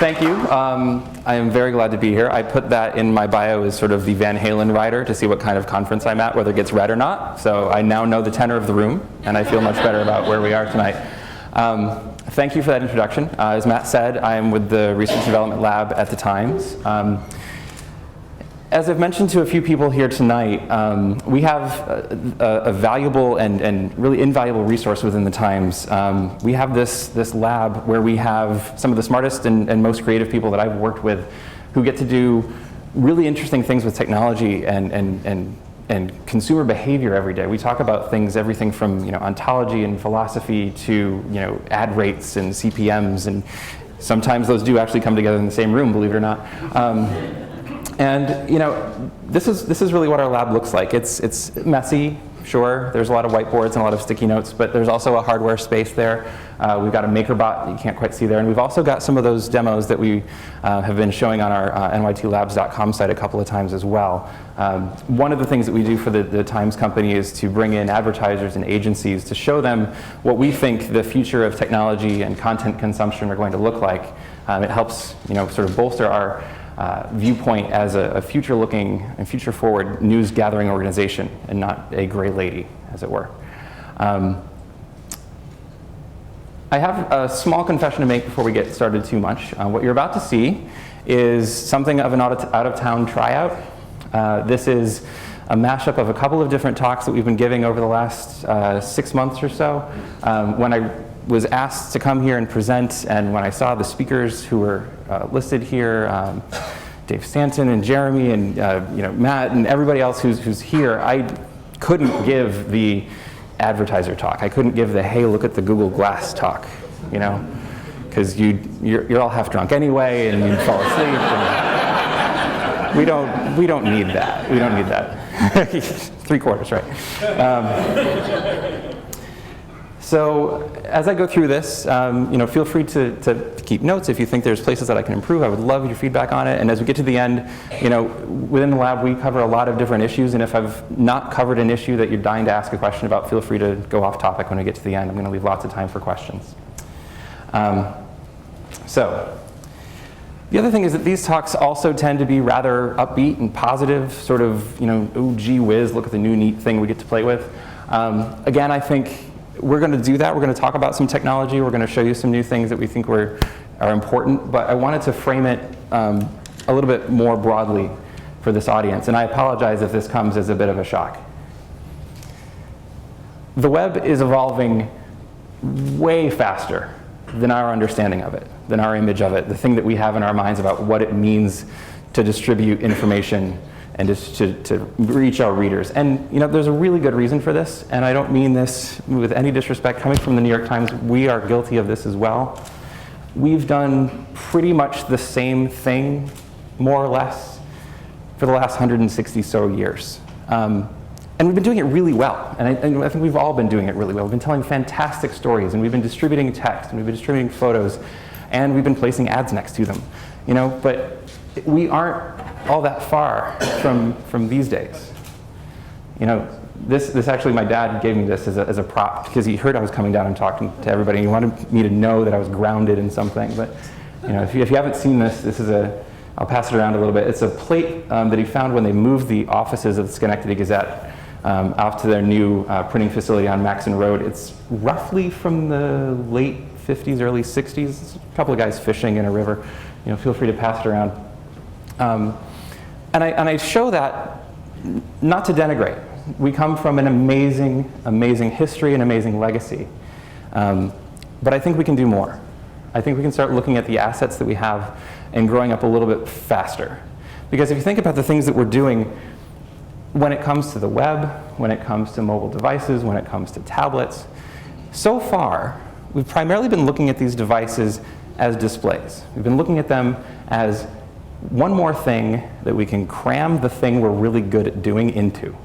Thank you. I am very glad to be here. I put that in my bio as sort of the Van Halen rider to see what kind of conference I'm at, whether it gets read or not. So I now know the tenor of the room, and I feel much better about where we are tonight. Thank you for that introduction. As Matt said, I am with the Research and Development Lab at the Times. As I've mentioned to a few people here tonight, we have a valuable and really invaluable resource within the Times. We have this lab where we have some of the smartest and most creative people that I've worked with who get to do really interesting things with technology and consumer behavior every day. We talk about things, everything from ontology and philosophy to ad rates and CPMs, and sometimes those do actually come together in the same room, believe it or not. And this is really what our lab looks like. It's messy, sure. There's a lot of whiteboards and a lot of sticky notes, but there's also a hardware space there. We've got a MakerBot that you can't quite see there, and we've also got some of those demos that we have been showing on our nytlabs.com site a couple of times as well. One of the things that we do for the Times Company is to bring in advertisers and agencies to show them what we think the future of technology and content consumption are going to look like. It helps sort of bolster our viewpoint as a future-looking and future-forward news-gathering organization and not a gray lady, as it were. I have a small confession to make before we get started too much. What you're about to see is something of an out-of-town tryout. This is a mashup of a couple of different talks that we've been giving over the last 6 months or so. When I was asked to come here and present, and when I saw the speakers who were listed here, Dave Stanton and Jeremy and Matt and everybody else who's here, I couldn't give the advertiser talk. I couldn't give the hey, look at the Google Glass talk, because you're all half drunk anyway and you'd fall asleep. And we don't need that. We don't need that. 3/4, right? So as I go through this, feel free to keep notes if you think there's places that I can improve. I would love your feedback on it. And as we get to the end, within the lab we cover a lot of different issues. And if I've not covered an issue that you're dying to ask a question about, feel free to go off topic when we get to the end. I'm going to leave lots of time for questions. So the other thing is that these talks also tend to be rather upbeat and positive, sort of, oh gee whiz, look at the new neat thing we get to play with. Again, I think we're going to do that. We're going to talk about some technology. We're going to show you some new things that we think are important. But I wanted to frame it a little bit more broadly for this audience. And I apologize if this comes as a bit of a shock. The web is evolving way faster than our understanding of it, than our image of it, the thing that we have in our minds about what it means to distribute information and just to reach our readers. And there's a really good reason for this, and I don't mean this with any disrespect. Coming from the New York Times, we are guilty of this as well. We've done pretty much the same thing, more or less, for the last 160 so years. And we've been doing it really well, and I think we've all been doing it really well. We've been telling fantastic stories, and we've been distributing text, and we've been distributing photos, and we've been placing ads next to them. But we aren't all that far from these days. This actually, my dad gave me this as a prop because he heard I was coming down and talking to everybody, and he wanted me to know that I was grounded in something. But if you haven't seen this is I'll pass it around a little bit. It's a plate that he found when they moved the offices of the Schenectady Gazette off to their new printing facility on Maxon Road. It's roughly from the late 50s, early 60s. A couple of guys fishing in a river. Feel free to pass it around. And I show that not to denigrate. We come from an amazing, amazing history and amazing legacy. But I think we can do more. I think we can start looking at the assets that we have and growing up a little bit faster. Because if you think about the things that we're doing when it comes to the web, when it comes to mobile devices, when it comes to tablets, so far, we've primarily been looking at these devices as displays. We've been looking at them as one more thing that we can cram the thing we're really good at doing into.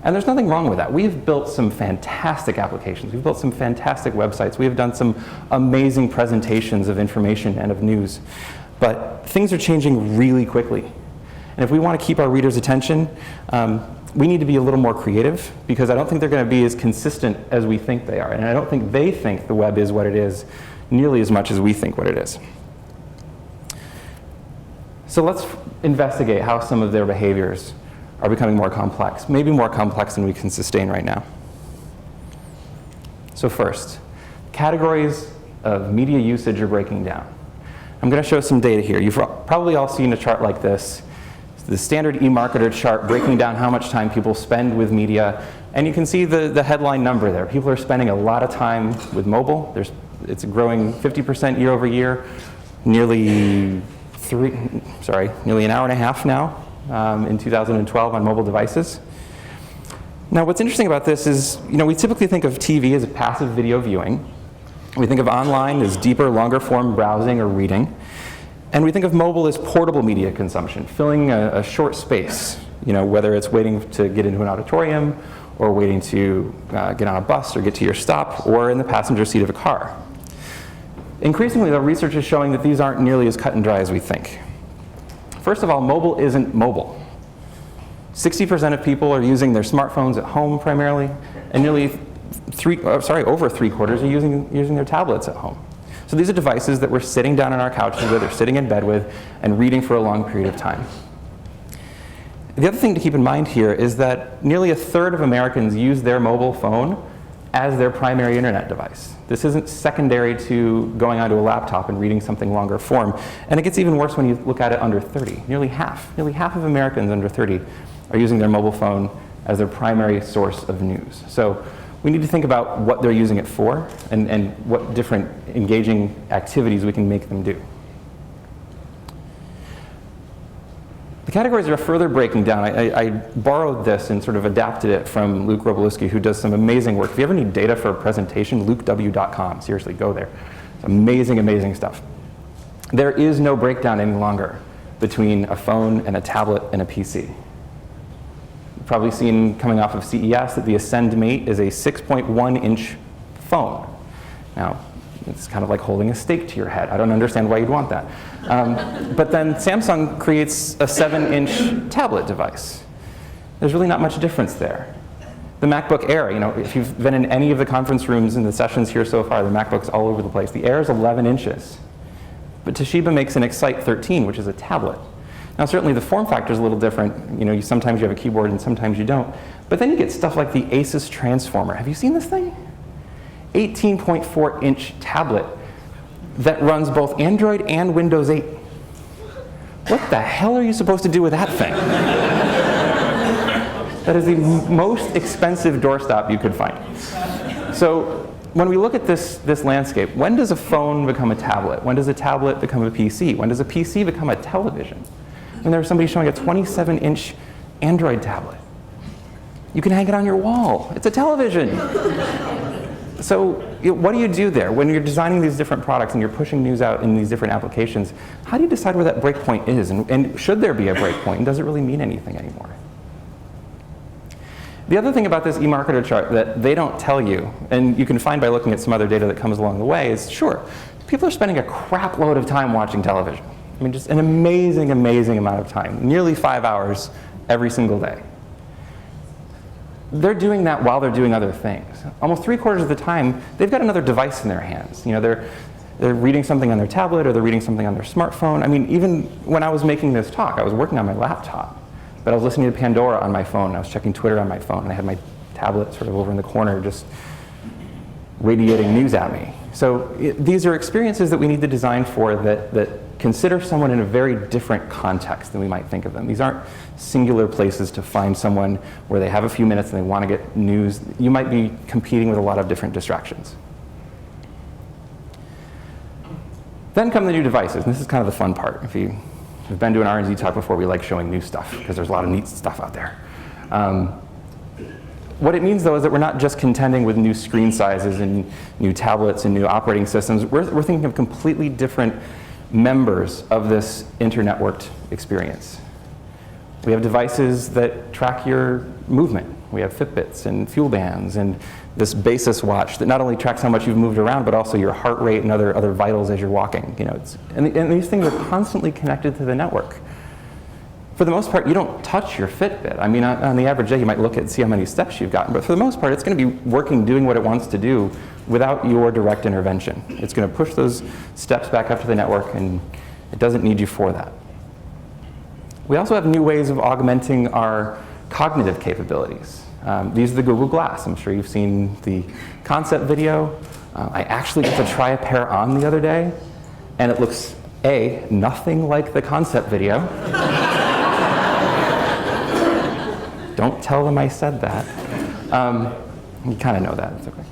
And there's nothing wrong with that. We've built some fantastic applications. We've built some fantastic websites. We have done some amazing presentations of information and of news. But things are changing really quickly. And if we want to keep our readers' attention, we need to be a little more creative, because I don't think they're going to be as consistent as we think they are. And I don't think they think the web is what it is nearly as much as we think what it is. So let's investigate how some of their behaviors are becoming more complex, maybe more complex than we can sustain right now. So first, categories of media usage are breaking down. I'm going to show some data here. You've probably all seen a chart like this. It's the standard eMarketer chart breaking down how much time people spend with media. And you can see the headline number there. People are spending a lot of time with mobile. It's growing 50% year over year, nearly an hour and a half now in 2012 on mobile devices. Now, what's interesting about this is, we typically think of TV as a passive video viewing. We think of online as deeper, longer form browsing or reading. And we think of mobile as portable media consumption, filling a short space, whether it's waiting to get into an auditorium or waiting to get on a bus or get to your stop or in the passenger seat of a car. Increasingly, though, research is showing that these aren't nearly as cut and dry as we think. First of all, mobile isn't mobile. 60% of people are using their smartphones at home primarily, and nearly over three-quarters are using their tablets at home. So these are devices that we're sitting down on our couches with or sitting in bed with and reading for a long period of time. The other thing to keep in mind here is that nearly a third of Americans use their mobile phone as their primary internet device. This isn't secondary to going onto a laptop and reading something longer form. And it gets even worse when you look at it under 30. Nearly half of Americans under 30 are using their mobile phone as their primary source of news. So we need to think about what they're using it for and what different engaging activities we can make them do. The categories are further breaking down. I borrowed this and sort of adapted it from Luke Robolewski, who does some amazing work. If you ever need data for a presentation, lukew.com. Seriously, go there. It's amazing, amazing stuff. There is no breakdown any longer between a phone and a tablet and a PC. You've probably seen coming off of CES that the Ascend Mate is a 6.1-inch phone. Now, it's kind of like holding a steak to your head. I don't understand why you'd want that. But then Samsung creates a 7-inch tablet device. There's really not much difference there. The MacBook Air, if you've been in any of the conference rooms in the sessions here so far, the MacBook's all over the place. The Air is 11 inches. But Toshiba makes an Excite 13, which is a tablet. Now, certainly the form factor is a little different. Sometimes you have a keyboard and sometimes you don't. But then you get stuff like the Asus Transformer. Have you seen this thing? 18.4-inch tablet that runs both Android and Windows 8. What the hell are you supposed to do with that thing? That is the most expensive doorstop you could find. So when we look at this landscape, when does a phone become a tablet? When does a tablet become a PC? When does a PC become a television? And there's somebody showing a 27-inch Android tablet. You can hang it on your wall. It's a television. So what do you do there? When you're designing these different products and you're pushing news out in these different applications, how do you decide where that breakpoint is? And should there be a breakpoint? And does it really mean anything anymore? The other thing about this eMarketer chart that they don't tell you, and you can find by looking at some other data that comes along the way, is sure, people are spending a crap load of time watching television. I mean, just an amazing, amazing amount of time, nearly 5 hours every single day. They're doing that while they're doing other things. Almost 3/4 of the time, they've got another device in their hands. They're reading something on their tablet or they're reading something on their smartphone. I mean, even when I was making this talk, I was working on my laptop, but I was listening to Pandora on my phone. I was checking Twitter on my phone, and I had my tablet sort of over in the corner just radiating news at me. So these are experiences that we need to design for that consider someone in a very different context than we might think of them. These aren't singular places to find someone where they have a few minutes and they want to get news. You might be competing with a lot of different distractions. Then come the new devices, and this is kind of the fun part. If you've been to an R&D talk before, we like showing new stuff because there's a lot of neat stuff out there. What it means, though, is that we're not just contending with new screen sizes and new tablets and new operating systems. We're thinking of completely different members of this internetworked experience. We have devices that track your movement. We have Fitbits and fuel bands and this Asus watch that not only tracks how much you've moved around, but also your heart rate and other vitals as you're walking. And these things are constantly connected to the network. For the most part, you don't touch your Fitbit. I mean, on the average day, you might look and see how many steps you've gotten, but for the most part, it's going to be working, doing what it wants to do without your direct intervention. It's going to push those steps back up to the network, and it doesn't need you for that. We also have new ways of augmenting our cognitive capabilities. These are the Google Glass. I'm sure you've seen the concept video. I actually got to try a pair on the other day, and it looks, A, nothing like the concept video. Don't tell them I said that. You kind of know that, it's okay.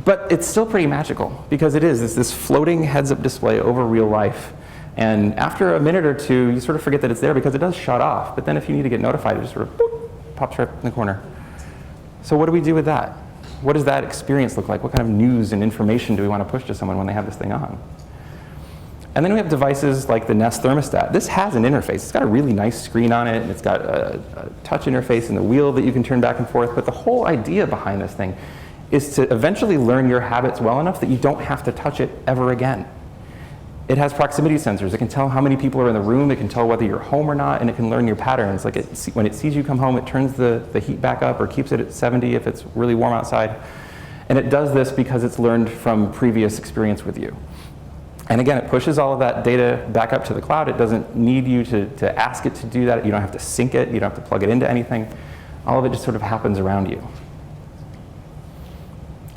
But it's still pretty magical, because it's this floating heads-up display over real life. And after a minute or two, you sort of forget that it's there because it does shut off. But then if you need to get notified, it just sort of boop, pops right in the corner. So what do we do with that? What does that experience look like? What kind of news and information do we want to push to someone when they have this thing on? And then we have devices like the Nest Thermostat. This has an interface. It's got a really nice screen on it, and it's got a touch interface and the wheel that you can turn back and forth. But the whole idea behind this thing is to eventually learn your habits well enough that you don't have to touch it ever again. It has proximity sensors. It can tell how many people are in the room. It can tell whether you're home or not, and it can learn your patterns. Like when it sees you come home, it turns the heat back up or keeps it at 70 if it's really warm outside. And it does this because it's learned from previous experience with you. And again, it pushes all of that data back up to the cloud. It doesn't need you to ask it to do that. You don't have to sync it. You don't have to plug it into anything. All of it just sort of happens around you.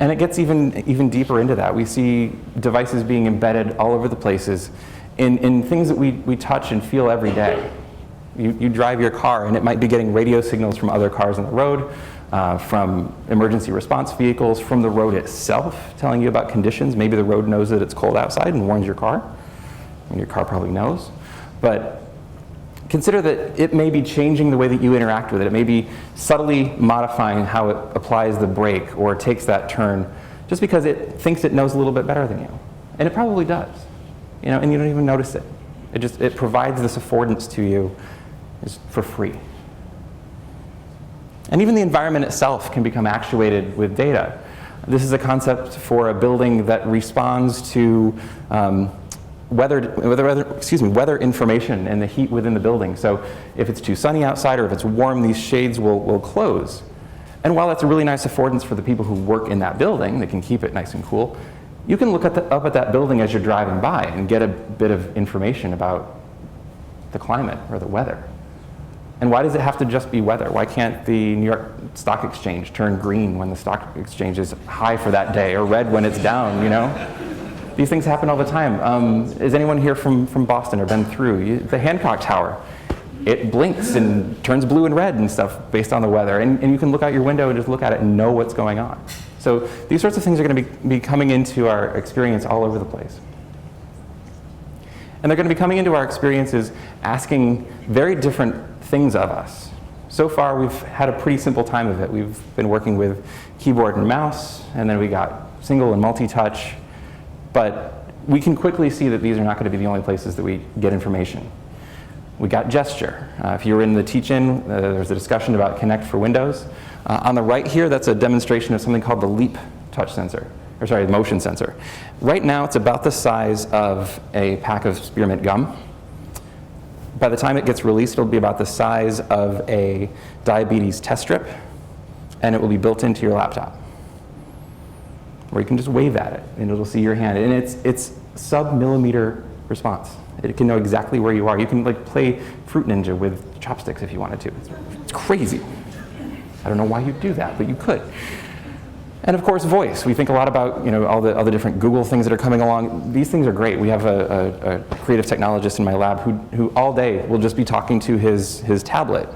And it gets even deeper into that. We see devices being embedded all over the places in things that we touch and feel every day. You drive your car, and it might be getting radio signals from other cars on the road, from emergency response vehicles, from the road itself, telling you about conditions. Maybe the road knows that it's cold outside and warns your car. I mean, your car probably knows. But consider that it may be changing the way that you interact with it. It may be subtly modifying how it applies the brake or takes that turn just because it thinks it knows a little bit better than you. And it probably does, and you don't even notice it. It provides this affordance to you just for free. And even the environment itself can become actuated with data. This is a concept for a building that responds to weather information and the heat within the building. So if it's too sunny outside or if it's warm, these shades will close. And while that's a really nice affordance for the people who work in that building, they can keep it nice and cool, you can look up at that building as you're driving by and get a bit of information about the climate or the weather. And why does it have to just be weather? Why can't the New York Stock Exchange turn green when the stock exchange is high for that day or red when it's down, These things happen all the time. Is anyone here from Boston or been through? The Hancock Tower, it blinks and turns blue and red and stuff based on the weather. And you can look out your window and just look at it and know what's going on. So these sorts of things are going to be coming into our experience all over the place. And they're going to be coming into our experiences asking very different things of us. So far, we've had a pretty simple time of it. We've been working with keyboard and mouse, and then we got single and multi-touch. But we can quickly see that these are not going to be the only places that we get information. We got gesture. If you were in the teach-in, there's a discussion about Connect for Windows. On the right here, that's a demonstration of something called the Leap touch sensor, the motion sensor. Right now, it's about the size of a pack of spearmint gum. By the time it gets released, it'll be about the size of a diabetes test strip, and it will be built into your laptop, where you can just wave at it, and it'll see your hand. And it's sub-millimeter response. It can know exactly where you are. You can play Fruit Ninja with chopsticks if you wanted to. It's crazy. I don't know why you'd do that, but you could. And of course, voice. We think a lot about all the different Google things that are coming along. These things are great. We have a creative technologist in my lab who all day will just be talking to his tablet.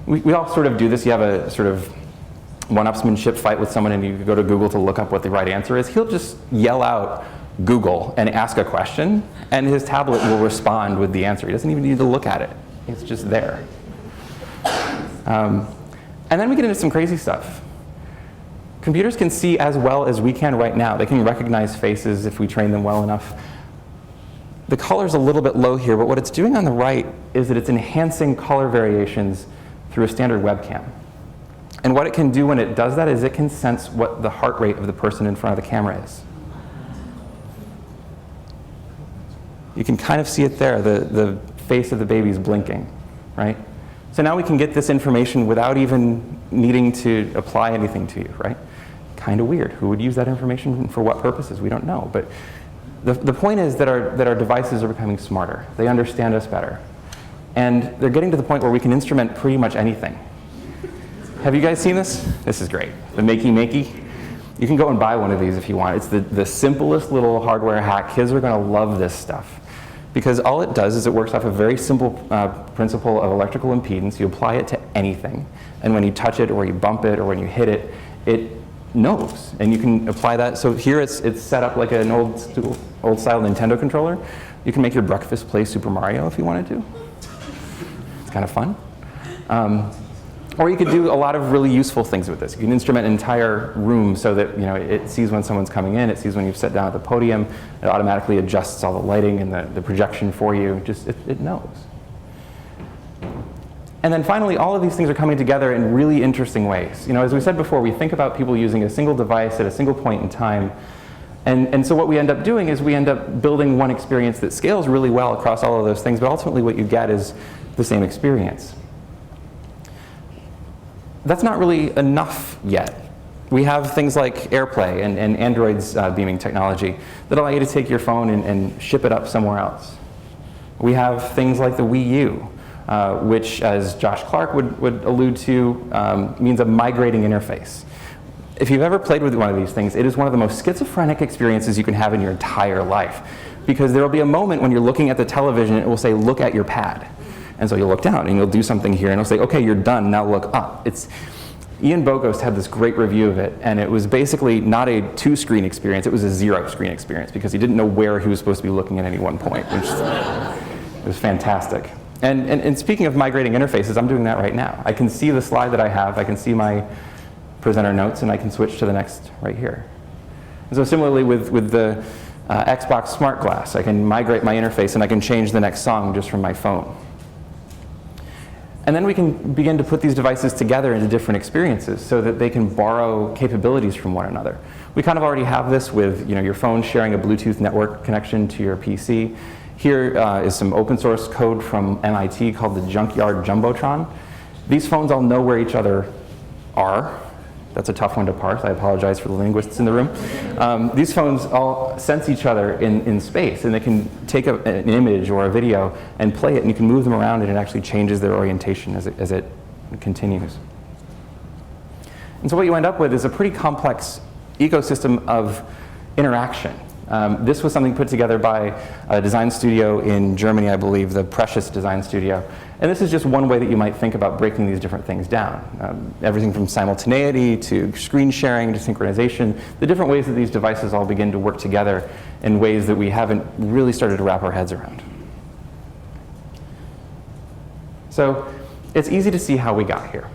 We all sort of do this. You have a sort of one-upsmanship fight with someone, and you go to Google to look up what the right answer is. He'll just yell out Google and ask a question, and his tablet will respond with the answer. He doesn't even need to look at it. It's just there. And then we get into some crazy stuff. Computers can see as well as we can right now. They can recognize faces if we train them well enough. The color's a little bit low here, but what it's doing on the right is that it's enhancing color variations through a standard webcam. And what it can do when it does that is it can sense what the heart rate of the person in front of the camera is. You can kind of see it there, the face of the baby's blinking, right? So now we can get this information without even needing to apply anything to you, right? Kind of weird. Who would use that information and for what purposes? We don't know. But the point is that our devices are becoming smarter. They understand us better. And they're getting to the point where we can instrument pretty much anything. Have you guys seen this? This is great. The Makey. You can go and buy one of these if you want. It's the simplest little hardware hack. Kids are going to love this stuff. Because all it does is it works off a very simple principle of electrical impedance. You apply it to anything. And when you touch it or you bump it or when you hit it, it knows. And you can apply that. So here it's set up like an old style Nintendo controller. You can make your breakfast play Super Mario if you wanted to. It's kind of fun. Or you could do a lot of really useful things with this. You can instrument an entire room so that it sees when someone's coming in, it sees when you've sat down at the podium, it automatically adjusts all the lighting and the projection for you. It knows. And then finally, all of these things are coming together in really interesting ways. As we said before, we think about people using a single device at a single point in time. And so what we end up doing is we end up building one experience that scales really well across all of those things, but ultimately what you get is the same experience. That's not really enough yet. We have things like AirPlay and Android's beaming technology that allow you to take your phone and ship it up somewhere else. We have things like the Wii U, which, as Josh Clark would allude to, means a migrating interface. If you've ever played with one of these things, it is one of the most schizophrenic experiences you can have in your entire life. Because there will be a moment when you're looking at the television, it will say, look at your pad. And so you'll look down and you'll do something here and it'll say, okay, you're done, now look up. Ian Bogost had this great review of it, and it was basically not a 2-screen experience, it was a 0-screen experience because he didn't know where he was supposed to be looking at any one point, which it was fantastic. And speaking of migrating interfaces, I'm doing that right now. I can see the slide that I have, I can see my presenter notes, and I can switch to the next right here. And so similarly with the Xbox Smart Glass, I can migrate my interface and I can change the next song just from my phone. And then we can begin to put these devices together into different experiences so that they can borrow capabilities from one another. We kind of already have this with your phone sharing a Bluetooth network connection to your PC. Here is some open source code from MIT called the Junkyard Jumbotron. These phones all know where each other are. That's a tough one to parse. I apologize for the linguists in the room. These phones all sense each other in space, and they can take an image or a video and play it, and you can move them around, and it actually changes their orientation as it continues. And so what you end up with is a pretty complex ecosystem of interaction. This was something put together by a design studio in Germany, I believe, the Precious Design Studio. And this is just one way that you might think about breaking these different things down. Everything from simultaneity to screen sharing to synchronization, the different ways that these devices all begin to work together in ways that we haven't really started to wrap our heads around. So it's easy to see how we got here.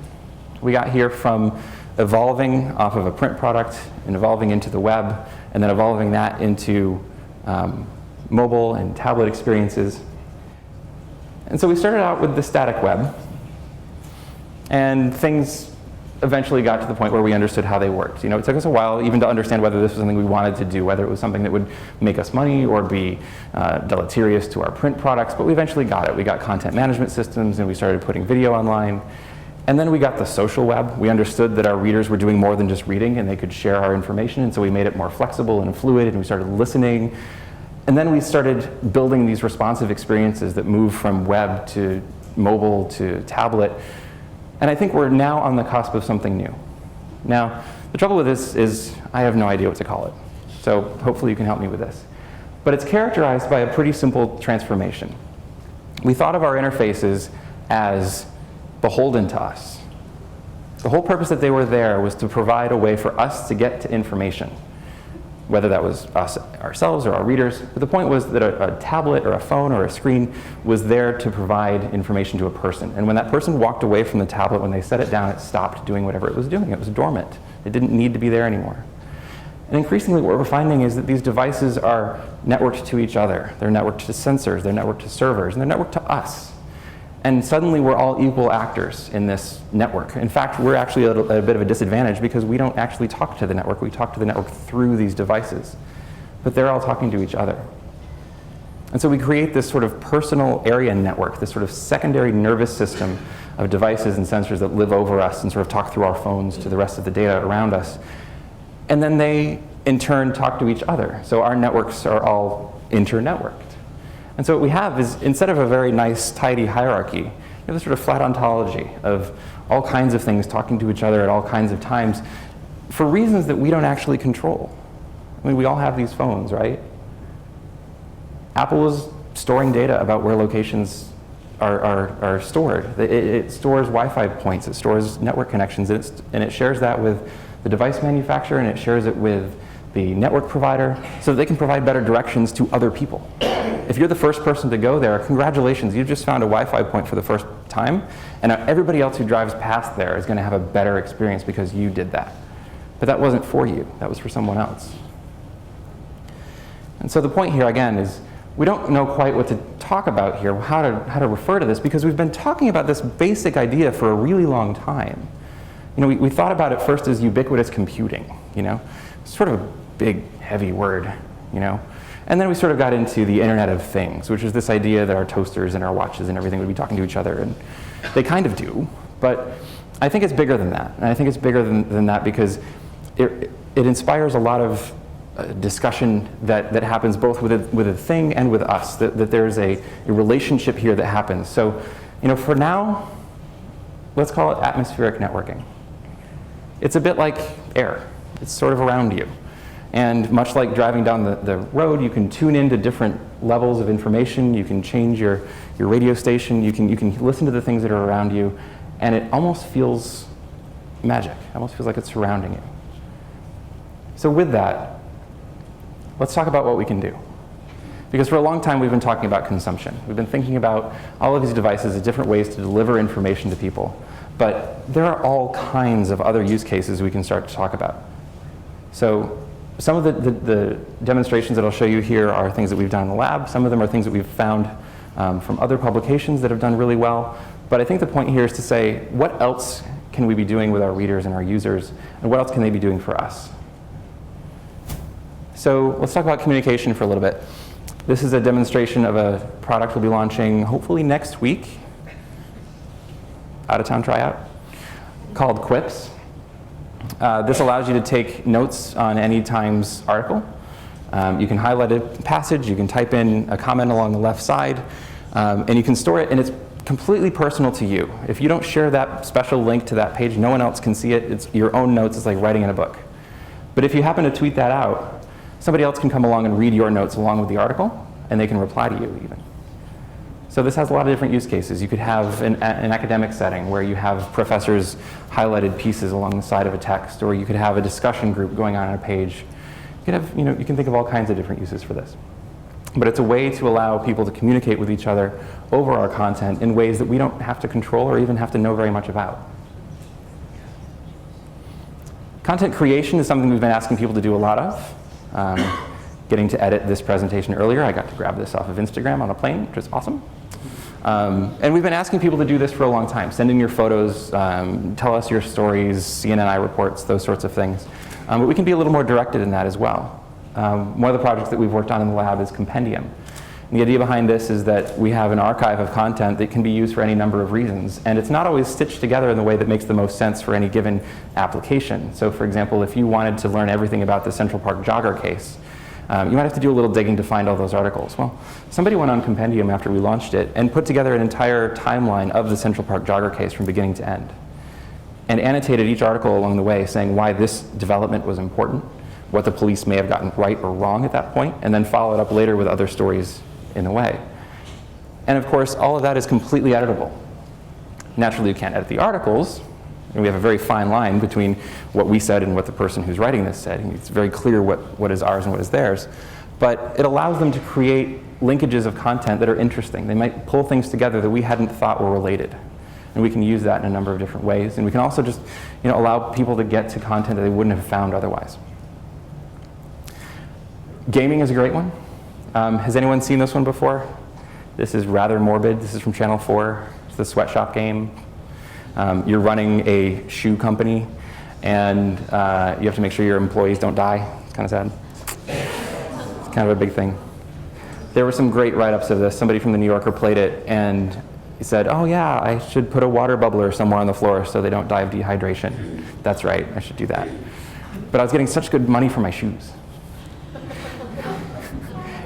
We got here from evolving off of a print product and evolving into the web, and then evolving that into mobile and tablet experiences. And so we started out with the static web, and things eventually got to the point where we understood how they worked. It took us a while even to understand whether this was something we wanted to do, whether it was something that would make us money or be deleterious to our print products, but we eventually got it. We got content management systems, and we started putting video online. And then we got the social web. We understood that our readers were doing more than just reading, and they could share our information, and so we made it more flexible and fluid, and we started listening. And then we started building these responsive experiences that move from web to mobile to tablet. And I think we're now on the cusp of something new. Now, the trouble with this is I have no idea what to call it. So hopefully you can help me with this. But it's characterized by a pretty simple transformation. We thought of our interfaces as beholden to us. The whole purpose that they were there was to provide a way for us to get to information, whether that was us ourselves or our readers. But the point was that a tablet or a phone or a screen was there to provide information to a person. And when that person walked away from the tablet, when they set it down, it stopped doing whatever it was doing. It was dormant. It didn't need to be there anymore. And increasingly what we're finding is that these devices are networked to each other. They're networked to sensors, they're networked to servers, and they're networked to us. And suddenly we're all equal actors in this network. In fact, we're actually at a bit of a disadvantage because we don't actually talk to the network. We talk to the network through these devices. But they're all talking to each other. And so we create this sort of personal area network, this sort of secondary nervous system of devices and sensors that live over us and sort of talk through our phones to the rest of the data around us. And then they, in turn, talk to each other. So our networks are all inter-networked. And so what we have is, instead of a very nice, tidy hierarchy, you have this sort of flat ontology of all kinds of things talking to each other at all kinds of times for reasons that we don't actually control. I mean, we all have these phones, right? Apple is storing data about where locations are stored. It stores Wi-Fi points, it stores network connections, and it shares that with the device manufacturer, and it shares it with the network provider so that they can provide better directions to other people. If you're the first person to go there, congratulations, you just found a Wi-Fi point for the first time, and everybody else who drives past there is going to have a better experience because you did that. But that wasn't for you, that was for someone else. And so the point here, again, is we don't know quite what to talk about here, how to refer to this, because we've been talking about this basic idea for a really long time. You know, we thought about it first as ubiquitous computing, you know, sort of a big, heavy word, you know. And then we sort of got into the Internet of Things, which is this idea that our toasters and our watches and everything would be talking to each other, and they kind of do, but I think it's bigger than that. And I think it's bigger than that because it inspires a lot of discussion that happens both with a thing and with us, that there's a relationship here that happens. So, you know, for now, let's call it atmospheric networking. It's a bit like air. It's sort of around you. And much like driving down the road, you can tune into different levels of information, you can change your radio station, you can listen to the things that are around you, and it almost feels magic. It almost feels like it's surrounding you. So with that, let's talk about what we can do. Because for a long time we've been talking about consumption. We've been thinking about all of these devices as different ways to deliver information to people. But there are all kinds of other use cases we can start to talk about. So some of the demonstrations that I'll show you here are things that we've done in the lab. Some of them are things that we've found from other publications that have done really well. But I think the point here is to say, what else can we be doing with our readers and our users, and what else can they be doing for us? So let's talk about communication for a little bit. This is a demonstration of a product we'll be launching hopefully next week, out-of-town tryout, called Quips. This allows you to take notes on any Times article. You can highlight a passage, you can type in a comment along the left side, and you can store it, and it's completely personal to you. If you don't share that special link to that page, no one else can see it. It's your own notes. It's like writing in a book. But if you happen to tweet that out, somebody else can come along and read your notes along with the article, and they can reply to you even. So this has a lot of different use cases. You could have an academic setting where you have professors highlighted pieces along the side of a text, or you could have a discussion group going on a page. You could have, you can think of all kinds of different uses for this. But it's a way to allow people to communicate with each other over our content in ways that we don't have to control or even have to know very much about. Content creation is something we've been asking people to do a lot of. Getting to edit this presentation earlier, I got to grab this off of Instagram on a plane, which is awesome. And we've been asking people to do this for a long time. Send in your photos, tell us your stories, CNN reports, those sorts of things. But we can be a little more directed in that as well. One of the projects that we've worked on in the lab is Compendium. And the idea behind this is that we have an archive of content that can be used for any number of reasons. And it's not always stitched together in the way that makes the most sense for any given application. So for example, if you wanted to learn everything about the Central Park jogger case, you might have to do a little digging to find all those articles. Well, somebody went on Compendium after we launched it and put together an entire timeline of the Central Park jogger case from beginning to end, and annotated each article along the way saying why this development was important, what the police may have gotten right or wrong at that point, and then followed up later with other stories in the way. And of course, all of that is completely editable. Naturally, you can't edit the articles, and we have a very fine line between what we said and what the person who's writing this said. And it's very clear what is ours and what is theirs. But it allows them to create linkages of content that are interesting. They might pull things together that we hadn't thought were related. And we can use that in a number of different ways. And we can also just allow people to get to content that they wouldn't have found otherwise. Gaming is a great one. Has anyone seen this one before? This is rather morbid. This is from Channel 4. It's the sweatshop game. You're running a shoe company, and you have to make sure your employees don't die. It's kind of sad. It's kind of a big thing. There were some great write-ups of this. Somebody from the New Yorker played it, and he said, oh yeah, I should put a water bubbler somewhere on the floor so they don't die of dehydration. That's right, I should do that. But I was getting such good money for my shoes.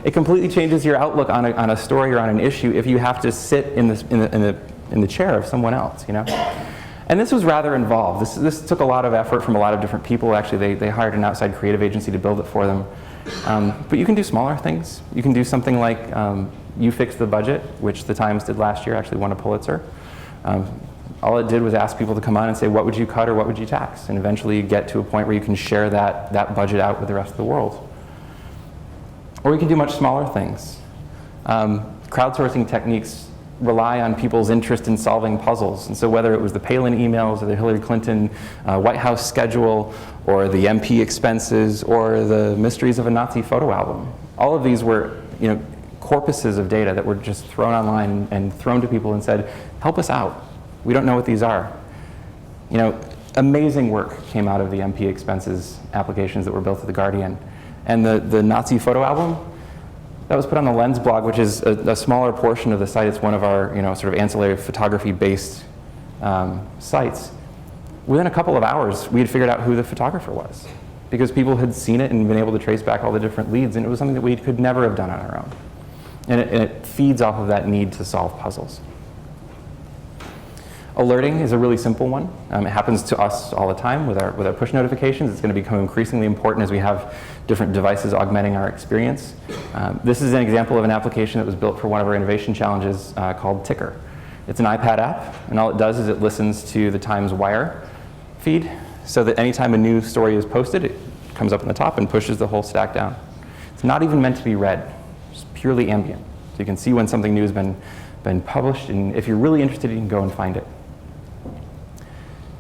it completely changes your outlook on a story or on an issue if you have to sit in the chair of someone else, you know? And this was rather involved. This took a lot of effort from a lot of different people. Actually, they hired an outside creative agency to build it for them. But you can do smaller things. You can do something like You Fixed the Budget, which the Times did last year, actually won a Pulitzer. All it did was ask people to come on and say, what would you cut or what would you tax? And eventually you get to a point where you can share that budget out with the rest of the world. Or we can do much smaller things. Crowdsourcing techniques rely on people's interest in solving puzzles. And so whether it was the Palin emails or the Hillary Clinton White House schedule or the MP expenses or the mysteries of a Nazi photo album, all of these were, you know, corpuses of data that were just thrown online and thrown to people and said, help us out. We don't know what these are. You know, amazing work came out of the MP expenses applications that were built at The Guardian. And the Nazi photo album, that was put on the Lens blog, which is a smaller portion of the site. It's one of our, you know, sort of ancillary photography-based sites. Within a couple of hours, we had figured out who the photographer was, because people had seen it and been able to trace back all the different leads, and it was something that we could never have done on our own. And it feeds off of that need to solve puzzles. Alerting is a really simple one. It happens to us all the time with our push notifications. It's going to become increasingly important as we have different devices augmenting our experience. This is an example of an application that was built for one of our innovation challenges called Ticker. It's an iPad app, and all it does is it listens to the Times Wire feed, so that anytime a new story is posted, it comes up in the top and pushes the whole stack down. It's not even meant to be read. It's purely ambient. So you can see when something new has been published, and if you're really interested, you can go and find it.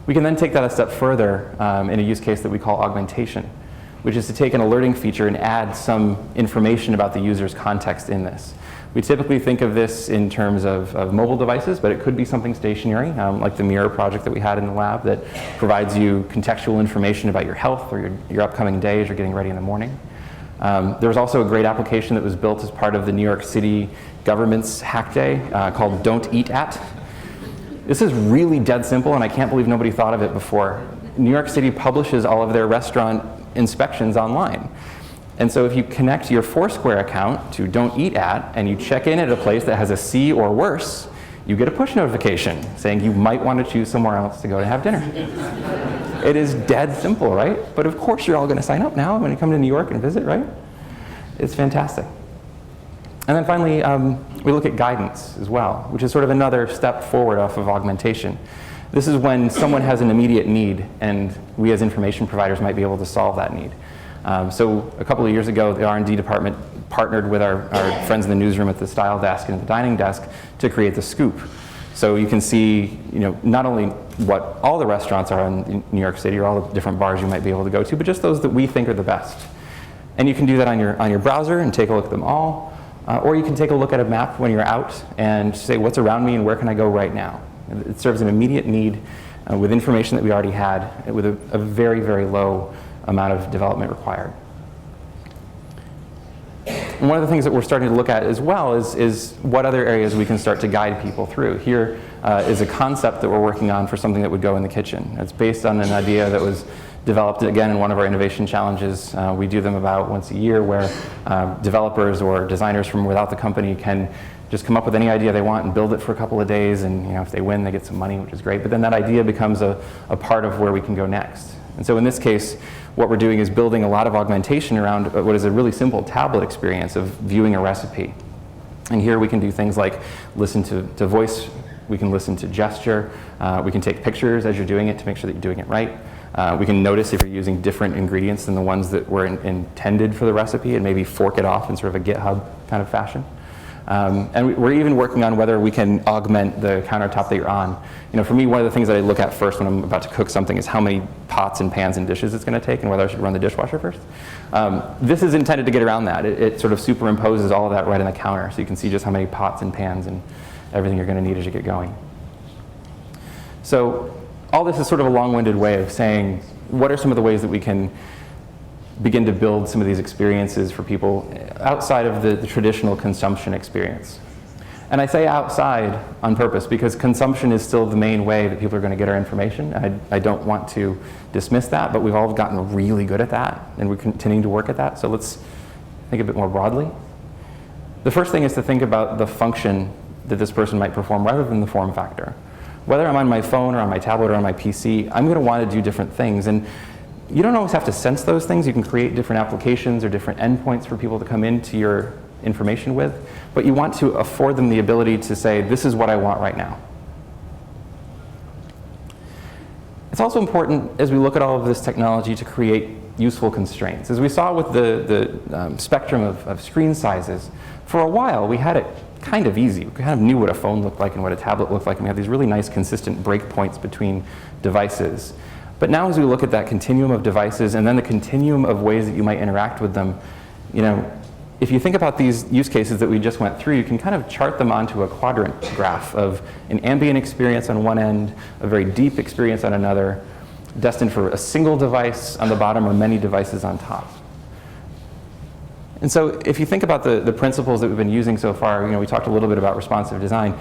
We can then take that a step further in a use case that we call augmentation, which is to take an alerting feature and add some information about the user's context in this. We typically think of this in terms of mobile devices, but it could be something stationary, like the Mirror project that we had in the lab that provides you contextual information about your health or your upcoming day as you're getting ready in the morning. There was also a great application that was built as part of the New York City government's hack day called Don't Eat At. This is really dead simple, and I can't believe nobody thought of it before. New York City publishes all of their restaurant inspections online. And so if you connect your Foursquare account to Don't Eat At, and you check in at a place that has a C or worse, you get a push notification saying you might want to choose somewhere else to go to have dinner. It is dead simple, right? But of course you're all going to sign up now when you come to New York and visit, right? It's fantastic. And then finally, we look at guidance as well, which is sort of another step forward off of augmentation. This is when someone has an immediate need, and we as information providers might be able to solve that need. So a couple of years ago, the R&D department partnered with our friends in the newsroom at the style desk and at the dining desk to create the Scoop. So you can see, you know, not only what all the restaurants are in New York City or all the different bars you might be able to go to, but just those that we think are the best. And you can do that on your browser and take a look at them all. Or you can take a look at a map when you're out and say, what's around me and where can I go right now? It serves an immediate need with information that we already had with a very, very low amount of development required. And one of the things that we're starting to look at as well is what other areas we can start to guide people through. Here is a concept that we're working on for something that would go in the kitchen. It's based on an idea that was developed again in one of our innovation challenges. We do them about once a year, where developers or designers from without the company can just come up with any idea they want and build it for a couple of days, and, you know, if they win, they get some money, which is great. But then that idea becomes a part of where we can go next. And so in this case, what we're doing is building a lot of augmentation around what is a really simple tablet experience of viewing a recipe. And here we can do things like listen to voice, we can listen to gesture, we can take pictures as you're doing it to make sure that you're doing it right. We can notice if you're using different ingredients than the ones that were intended for the recipe and maybe fork it off in sort of a GitHub kind of fashion. And we're even working on whether we can augment the countertop that you're on. You know, for me, one of the things that I look at first when I'm about to cook something is how many pots and pans and dishes it's going to take and whether I should run the dishwasher first. This is intended to get around that. It sort of superimposes all of that right on the counter, so you can see just how many pots and pans and everything you're going to need as you get going. So all this is sort of a long-winded way of saying, what are some of the ways that we can begin to build some of these experiences for people outside of the traditional consumption experience? And I say outside on purpose because consumption is still the main way that people are going to get our information. I don't want to dismiss that, but we've all gotten really good at that, and we're continuing to work at that. So let's think a bit more broadly. The first thing is to think about the function that this person might perform rather than the form factor. Whether I'm on my phone or on my tablet or on my PC, I'm going to want to do different things. And you don't always have to sense those things. You can create different applications or different endpoints for people to come into your information with. But you want to afford them the ability to say, this is what I want right now. It's also important, as we look at all of this technology, to create useful constraints. As we saw with the spectrum of screen sizes, for a while we had it kind of easy. We kind of knew what a phone looked like and what a tablet looked like, and we had these really nice consistent breakpoints between devices. But now as we look at that continuum of devices and then the continuum of ways that you might interact with them, if you think about these use cases that we just went through, you can kind of chart them onto a quadrant graph of an ambient experience on one end, a very deep experience on another, destined for a single device on the bottom or many devices on top. And so if you think about the principles that we've been using so far, we talked a little bit about responsive design.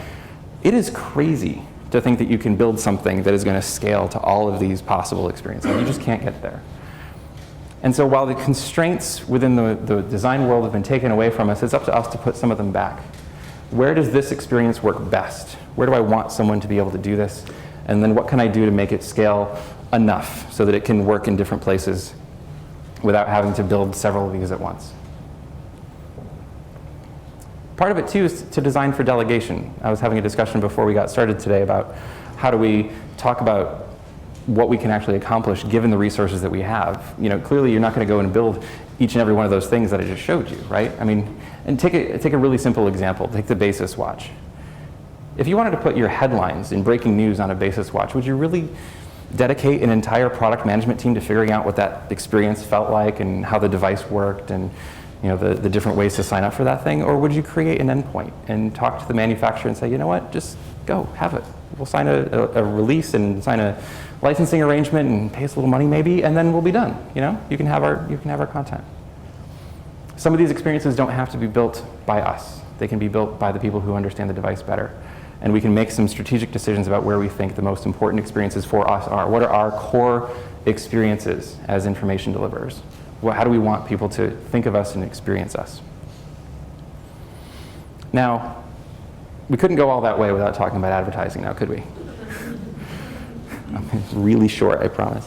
It is crazy to think that you can build something that is going to scale to all of these possible experiences. You just can't get there. And so while the constraints within the design world have been taken away from us, it's up to us to put some of them back. Where does this experience work best? Where do I want someone to be able to do this? And then what can I do to make it scale enough so that it can work in different places without having to build several of these at once? Part of it, too, is to design for delegation. I was having a discussion before we got started today about how do we talk about what we can actually accomplish given the resources that we have. Clearly you're not going to go and build each and every one of those things that I just showed you, right? And take a really simple example. Take the Asus watch. If you wanted to put your headlines in breaking news on a Asus watch, would you really dedicate an entire product management team to figuring out what that experience felt like and how the device worked and the different ways to sign up for that thing? Or would you create an endpoint and talk to the manufacturer and say, you know what, just go, have it. We'll sign a release and sign a licensing arrangement and pay us a little money maybe, and then we'll be done. You can have our content. Some of these experiences don't have to be built by us. They can be built by the people who understand the device better. And we can make some strategic decisions about where we think the most important experiences for us are. What are our core experiences as information deliverers? How do we want people to think of us and experience us? Now, we couldn't go all that way without talking about advertising now, could we? I'm really short, I promise.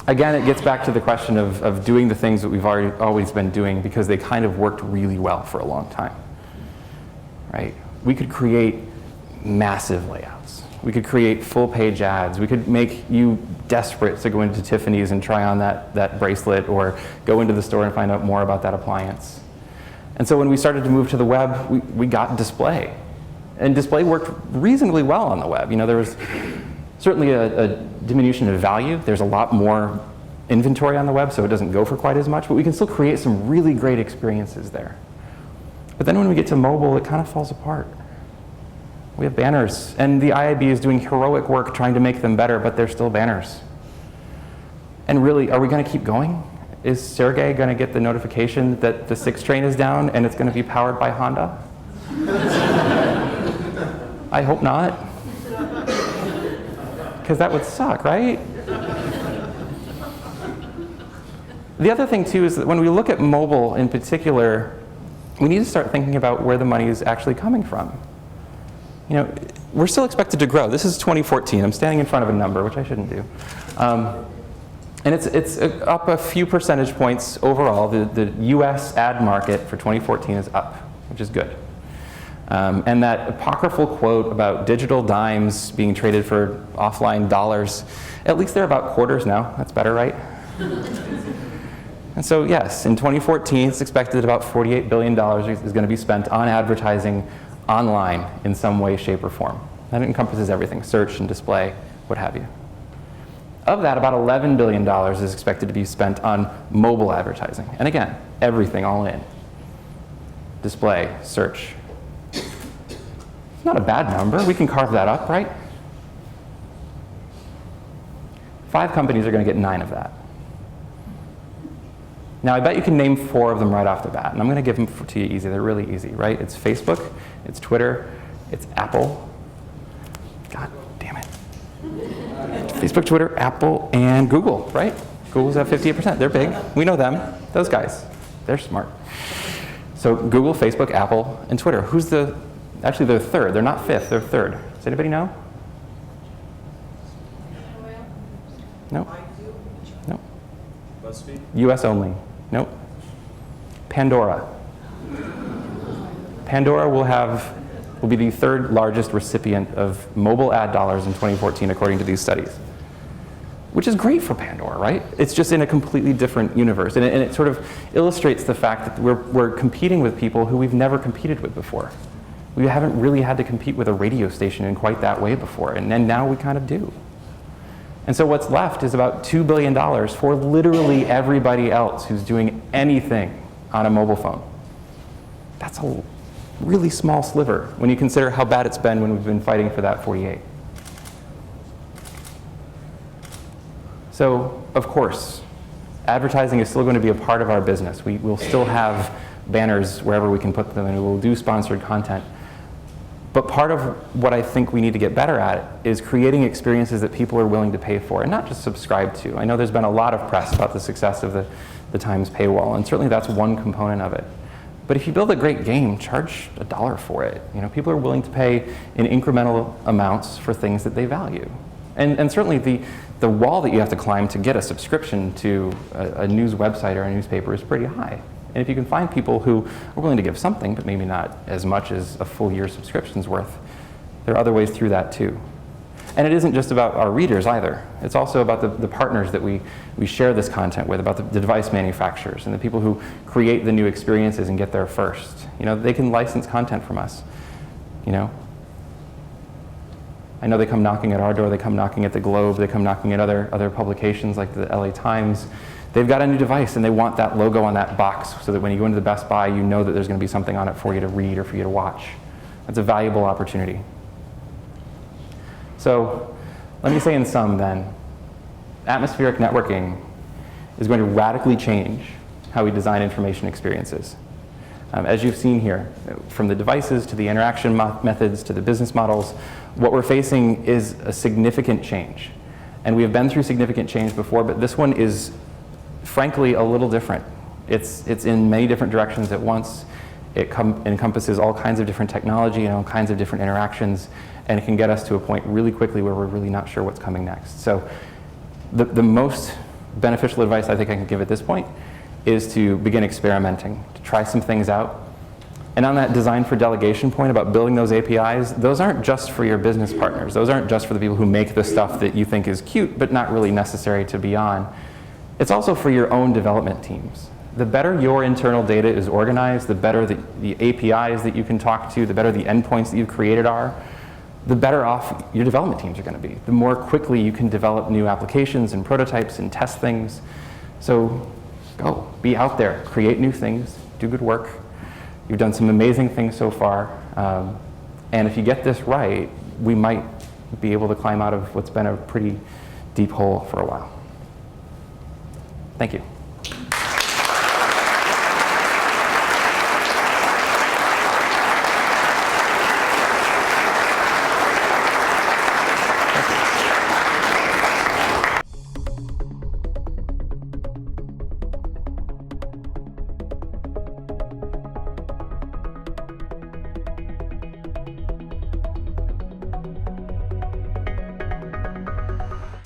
Again, it gets back to the question of doing the things that we've always been doing because they kind of worked really well for a long time, right? We could create massive layouts. We could create full-page ads. We could make you desperate to go into Tiffany's and try on that bracelet or go into the store and find out more about that appliance. And so when we started to move to the web, we got display. And display worked reasonably well on the web. There was certainly a diminution of value. There's a lot more inventory on the web, so it doesn't go for quite as much, but we can still create some really great experiences there. But then when we get to mobile, it kind of falls apart. We have banners, and the IAB is doing heroic work trying to make them better, but they're still banners. And really, are we going to keep going? Is Sergey going to get the notification that the 6 train is down and it's going to be powered by Honda? I hope not. Because that would suck, right? The other thing, too, is that when we look at mobile in particular, we need to start thinking about where the money is actually coming from. We're still expected to grow. This is 2014. I'm standing in front of a number, which I shouldn't do. And it's up a few percentage points overall. The US ad market for 2014 is up, which is good. And that apocryphal quote about digital dimes being traded for offline dollars, at least they're about quarters now. That's better, right? And so yes, in 2014, it's expected that about $48 billion is going to be spent on advertising online in some way, shape, or form. That encompasses everything, search and display, what have you. Of that, about $11 billion is expected to be spent on mobile advertising. And again, everything all in. Display, search. It's not a bad number. We can carve that up, right? 5 companies are going to get 9 of that. Now, I bet you can name 4 of them right off the bat, and I'm going to give them to you easy. They're really easy, right? It's Facebook, it's Twitter, it's Apple. God damn it. Facebook, Twitter, Apple, and Google, right? Google's at 58%. They're big. We know them. Those guys. They're smart. So Google, Facebook, Apple, and Twitter. Actually they're third, they're not fifth, they're third. Does anybody know? No? No. BuzzFeed? US only. Nope. Pandora. Pandora will be the third largest recipient of mobile ad dollars in 2014 according to these studies. Which is great for Pandora, right? It's just in a completely different universe. And it sort of illustrates the fact that we're competing with people who we've never competed with before. We haven't really had to compete with a radio station in quite that way before, and now we kind of do. And so what's left is about $2 billion for literally everybody else who's doing anything on a mobile phone. That's a really small sliver when you consider how bad it's been when we've been fighting for that 48. So, of course, advertising is still going to be a part of our business. We will still have banners wherever we can put them, and we will do sponsored content. But part of what I think we need to get better at is creating experiences that people are willing to pay for and not just subscribe to. I know there's been a lot of press about the success of the Times paywall, and certainly that's one component of it. But if you build a great game, charge $1 for it. You know, people are willing to pay in incremental amounts for things that they value. And certainly the wall that you have to climb to get a subscription to a news website or a newspaper is pretty high. And if you can find people who are willing to give something, but maybe not as much as a full year subscription's worth, there are other ways through that too. And it isn't just about our readers either. It's also about the partners that we share this content with, about the device manufacturers and the people who create the new experiences and get there first. You know, they can license content from us, you know. I know they come knocking at our door, they come knocking at the Globe, they come knocking at other publications like the LA Times. They've got a new device and they want that logo on that box so that when you go into the Best Buy, you know that there's going to be something on it for you to read or for you to watch. That's a valuable opportunity. So let me say in sum then, atmospheric networking is going to radically change how we design information experiences. As you've seen here, from the devices to the interaction methods to the business models, what we're facing is a significant change. And we have been through significant change before, but this one is frankly a little different. It's in many different directions at once. It encompasses all kinds of different technology and all kinds of different interactions, and it can get us to a point really quickly where we're really not sure what's coming next. So the most beneficial advice I think I can give at this point is to begin experimenting, to try some things out. And on that design for delegation point about building those APIs, those aren't just for your business partners. Those aren't just for the people who make the stuff that you think is cute but not really necessary to be on. It's also for your own development teams. The better your internal data is organized, the better the APIs that you can talk to, the better the endpoints that you've created are, the better off your development teams are going to be. The more quickly you can develop new applications and prototypes and test things. So go, be out there, create new things, do good work. You've done some amazing things so far. And if you get this right, we might be able to climb out of what's been a pretty deep hole for a while. Thank you.